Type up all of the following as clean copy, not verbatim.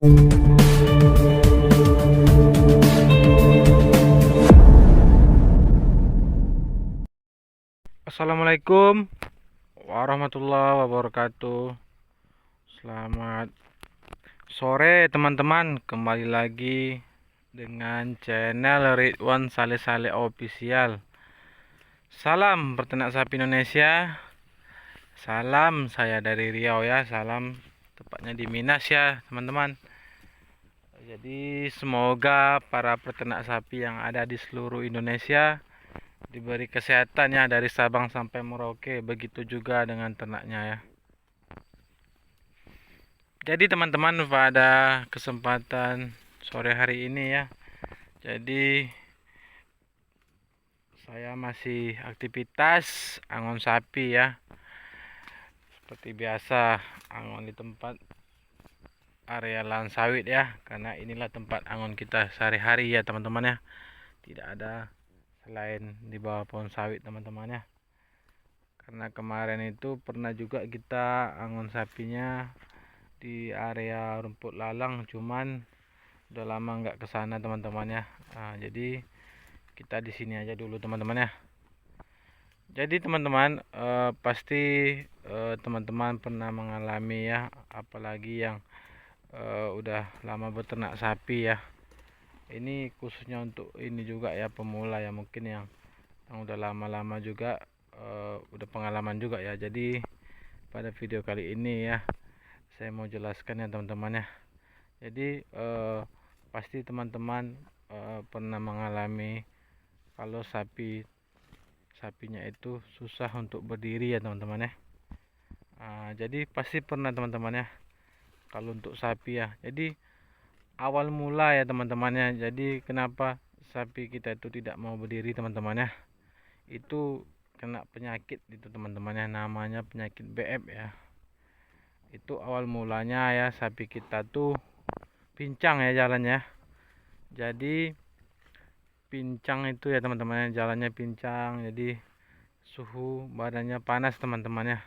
Assalamualaikum warahmatullahi wabarakatuh. Selamat sore teman-teman. Kembali lagi dengan channel Ridwan Saleh Saleh Official. Salam peternak sapi Indonesia. Salam saya dari Riau ya. Salam tepatnya di Minas ya teman-teman. Jadi semoga para peternak sapi yang ada di seluruh Indonesia diberi kesehatan ya, dari Sabang sampai Merauke. Begitu juga dengan ternaknya ya. Jadi teman-teman, pada kesempatan sore hari ini ya, jadi saya masih aktivitas angon sapi ya. Seperti biasa, angon di tempat area lahan sawit ya, karena inilah tempat angon kita sehari-hari ya teman-teman ya. Tidak ada selain di bawah pohon sawit teman-teman ya. Karena kemarin itu pernah juga kita angon sapinya di area rumput lalang, cuman udah lama nggak kesana teman-teman ya. Jadi kita di sini aja dulu teman-teman ya. Jadi teman-teman, pasti teman-teman pernah mengalami ya, apalagi yang udah lama beternak sapi ya. Ini khususnya untuk ini juga ya, pemula ya, mungkin yang udah lama-lama juga, udah pengalaman juga ya. Jadi pada video kali ini ya, saya mau jelaskan ya teman-teman ya. Jadi pasti teman-teman pernah mengalami kalau sapinya itu susah untuk berdiri ya teman-teman ya. Jadi pasti pernah teman-teman ya, kalau untuk sapi ya. Jadi awal mula ya teman-teman ya, jadi kenapa sapi kita itu tidak mau berdiri teman-teman ya, itu kena penyakit itu teman-teman ya, namanya penyakit BF ya. Itu awal mulanya ya, sapi kita tuh pincang ya jalannya. Jadi pincang itu ya teman-teman, jalannya pincang, jadi suhu badannya panas teman-teman ya.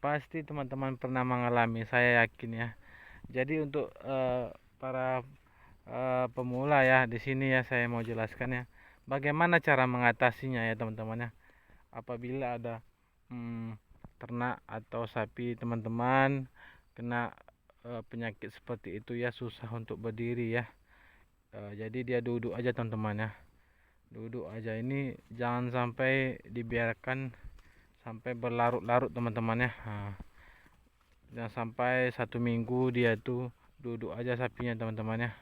Pasti teman-teman pernah mengalami, saya yakin ya. Jadi untuk para pemula ya, di sini ya saya mau jelaskan ya, bagaimana cara mengatasinya ya teman-teman ya. Apabila ada ternak atau sapi teman-teman kena penyakit seperti itu ya, susah untuk berdiri ya. Jadi dia duduk aja teman-teman ya, duduk aja. Ini jangan sampai dibiarkan sampai berlarut-larut teman-teman ya. Jangan sampai 1 minggu dia itu duduk aja sapinya teman-teman ya.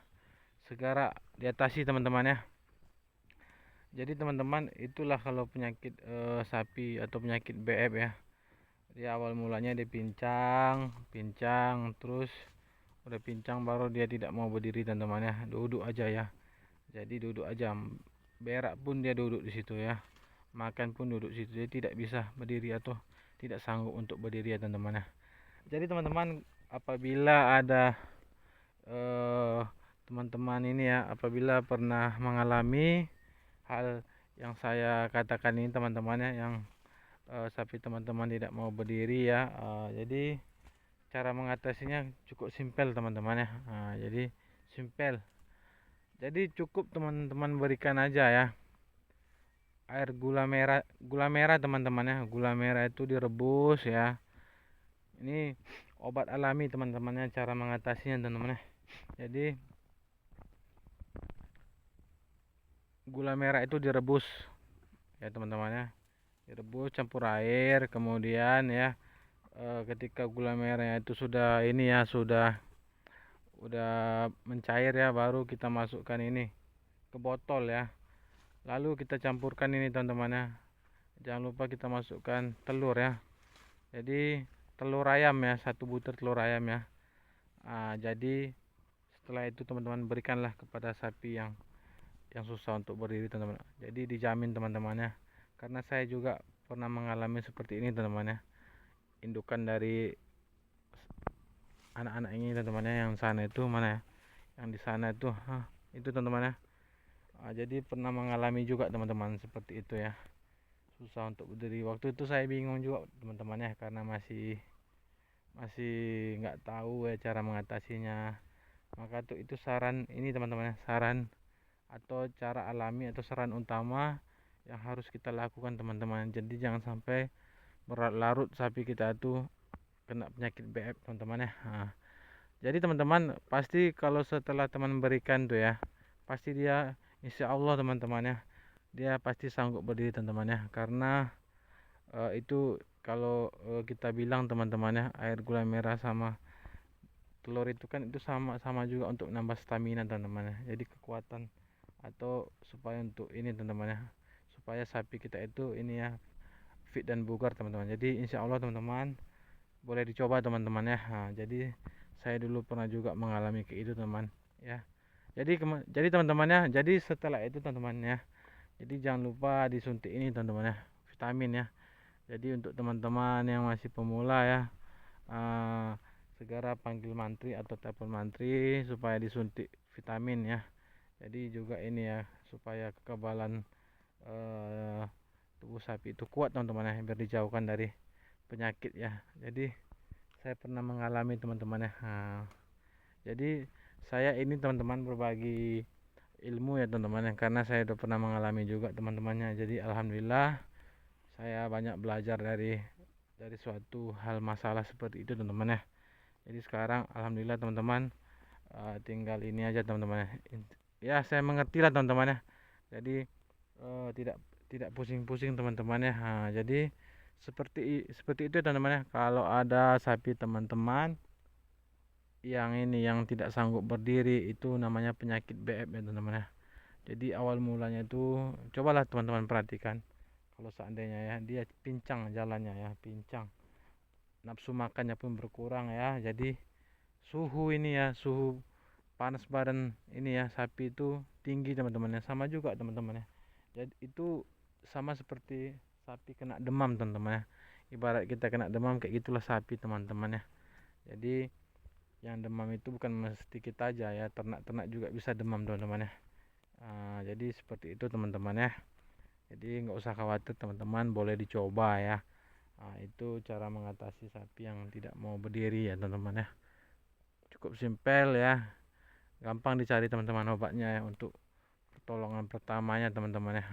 Segera diatasi teman-teman ya. Jadi teman-teman, itulah kalau penyakit sapi atau penyakit BF ya. Di awal mulanya dia pincang, terus udah pincang baru dia tidak mau berdiri teman-teman ya, duduk aja ya. Jadi duduk aja, berak pun dia duduk di situ ya, makan pun duduk di situ. Dia tidak bisa berdiri atau tidak sanggup untuk berdiri ya teman-teman ya. Jadi teman-teman, apabila ada teman-teman ini ya, apabila pernah mengalami hal yang saya katakan ini teman-teman ya, yang sapi teman-teman tidak mau berdiri ya, jadi cara mengatasinya cukup simpel teman-teman ya. Jadi simpel, jadi cukup teman-teman berikan aja ya air gula merah teman-teman ya. Gula merah itu direbus ya. Ini obat alami teman-temannya, cara mengatasinya teman-teman ya. Jadi gula merah itu direbus ya teman-teman ya, direbus campur air, kemudian ya ketika gula merahnya itu sudah ini ya, udah mencair ya, baru kita masukkan ini ke botol ya. Lalu kita campurkan ini teman-teman ya. Jangan lupa kita masukkan telur ya. Jadi telur ayam ya, 1 butir telur ayam ya. Jadi setelah itu teman-teman berikanlah kepada sapi yang susah untuk berdiri teman-teman. Jadi dijamin teman-teman ya. Karena saya juga pernah mengalami seperti ini teman-teman ya. Indukan dari anak-anak ini teman-teman ya, yang sana itu mana ya? Yang di sana itu teman-teman ya. Jadi pernah mengalami juga teman-teman seperti itu ya. Susah untuk berdiri. Waktu itu saya bingung juga teman-teman ya, karena masih nggak tahu ya cara mengatasinya. Maka itu saran ini teman-teman ya, saran atau cara alami atau saran utama yang harus kita lakukan teman-teman. Jadi jangan sampai berlarut sapi kita itu kena penyakit BF teman-teman ya. Nah, jadi teman-teman pasti kalau setelah teman berikan tuh ya, pasti dia insya Allah teman-teman ya, dia pasti sanggup berdiri teman-teman ya. Karena itu kalau kita bilang teman-teman ya, air gula merah sama telur itu kan itu sama juga untuk nambah stamina teman-teman ya. Jadi kekuatan atau supaya untuk ini teman-teman ya, supaya sapi kita itu ini ya fit dan bugar teman-teman. Jadi insya Allah teman-teman boleh dicoba teman-teman ya. Nah, jadi saya dulu pernah juga mengalami kayak itu teman ya. Jadi teman-teman ya, jadi setelah itu teman-teman ya, jadi jangan lupa disuntik ini teman-teman ya, vitamin ya. Jadi untuk teman-teman yang masih pemula ya, uh, segera panggil mantri atau telepon mantri supaya disuntik vitamin ya. Jadi juga ini ya, supaya kekebalan tubuh sapi itu kuat teman-teman ya, biar dijauhkan dari penyakit ya. Jadi saya pernah mengalami teman-teman ya. Nah, jadi saya ini teman-teman berbagi ilmu ya teman-teman ya, karena saya udah pernah mengalami juga teman-temannya. Jadi alhamdulillah saya banyak belajar dari suatu hal masalah seperti itu teman-teman ya. Jadi sekarang alhamdulillah teman-teman, tinggal ini aja teman-teman ya. Ya saya mengerti lah teman-teman ya. Jadi tidak tidak pusing-pusing teman-teman ya. Nah, jadi seperti itu teman-teman ya. Kalau ada sapi teman-teman yang tidak sanggup berdiri, itu namanya penyakit BF ya teman-teman ya. Jadi awal mulanya itu cobalah teman-teman perhatikan, kalau seandainya ya dia pincang jalannya ya, pincang, nafsu makannya pun berkurang ya. Jadi suhu ini ya, suhu panas badan ini ya sapi itu tinggi teman-teman ya, sama juga teman-teman ya. Jadi itu sama seperti sapi kena demam teman-teman ya. Ibarat kita kena demam kayak gitulah sapi teman-teman ya. Jadi yang demam itu bukan mesti kita aja ya, ternak-ternak juga bisa demam teman-teman ya. Jadi seperti itu teman-teman ya. Jadi nggak usah khawatir teman-teman, boleh dicoba ya. Itu cara mengatasi sapi yang tidak mau berdiri ya teman-teman ya. Cukup simpel ya, gampang dicari teman-teman obatnya ya untuk pertolongan pertamanya teman-teman ya.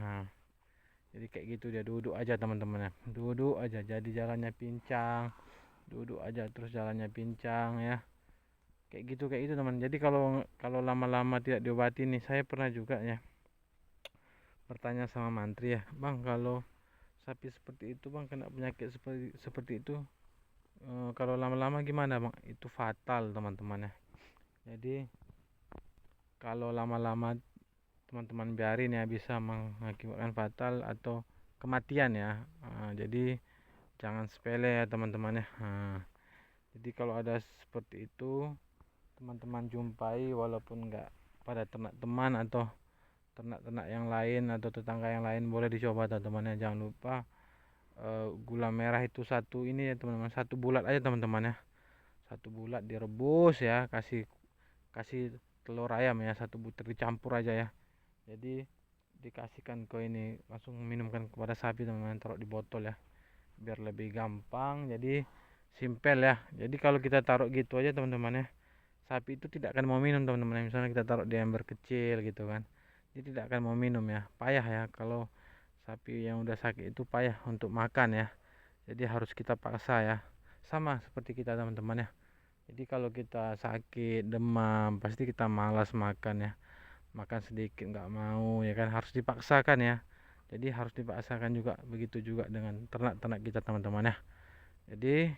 Jadi kayak gitu, dia duduk aja teman-teman ya, duduk aja, jadi jalannya pincang, duduk aja terus jalannya pincang ya. Kayak gitu teman. Jadi kalau kalau lama-lama tidak diobati nih, saya pernah juga ya bertanya sama mantri ya, bang kalau sapi seperti itu bang kena penyakit seperti itu, kalau lama-lama gimana bang? Itu fatal teman-teman ya. Jadi kalau lama-lama teman-teman biarin ya, bisa mengakibatkan fatal atau kematian ya. Jadi jangan sepele ya teman-teman ya. Jadi kalau ada seperti itu teman-teman jumpai, walaupun enggak pada ternak teman atau ternak-ternak yang lain atau tetangga yang lain, boleh dicoba teman-teman ya. Jangan lupa gula merah itu satu ini ya teman-teman, satu bulat aja teman-teman ya, satu bulat direbus ya, kasih kasih telur ayam ya, satu butir dicampur aja ya. Jadi dikasihkan ke ini, langsung minumkan kepada sapi teman-teman, taruh di botol ya biar lebih gampang. Jadi simpel ya. Jadi kalau kita taruh gitu aja teman-teman ya, sapi itu tidak akan mau minum teman-teman. Misalnya kita taruh di ember kecil gitu kan, dia tidak akan mau minum ya, payah ya. Kalau sapi yang udah sakit itu payah untuk makan ya. Jadi harus kita paksa ya, sama seperti kita teman-teman ya. Jadi kalau kita sakit demam pasti kita malas makan ya, makan sedikit nggak mau ya kan, harus dipaksakan ya. Jadi harus dipaksakan juga, begitu juga dengan ternak-ternak kita teman-teman ya. Jadi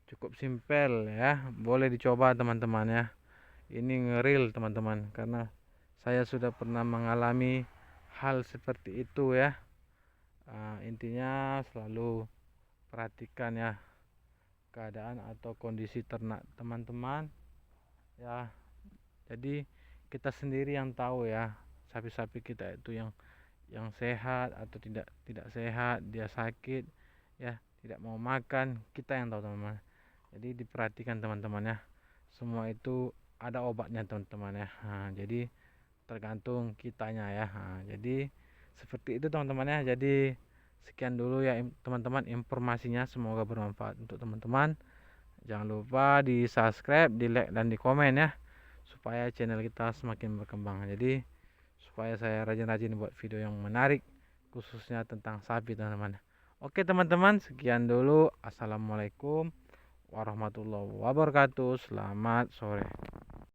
cukup simpel ya, boleh dicoba teman-teman ya. Ini ngeril teman-teman, karena saya sudah pernah mengalami hal seperti itu ya. Intinya selalu perhatikan ya keadaan atau kondisi ternak teman-teman ya. Jadi kita sendiri yang tahu ya, sapi-sapi kita itu yang sehat atau tidak sehat, dia sakit ya, tidak mau makan, kita yang tahu teman-teman. Jadi diperhatikan teman-teman ya, semua itu ada obatnya teman-teman ya. Jadi tergantung kitanya ya. Jadi seperti itu teman-teman ya. Jadi sekian dulu ya teman-teman informasinya, semoga bermanfaat untuk teman-teman. Jangan lupa di subscribe, di like, dan di komen ya, supaya supaya channel kita semakin berkembang. Jadi supaya saya rajin-rajin buat video yang menarik khususnya tentang sapi teman-teman. Oke teman-teman, sekian dulu. Assalamualaikum warahmatullahi wabarakatuh. Selamat sore.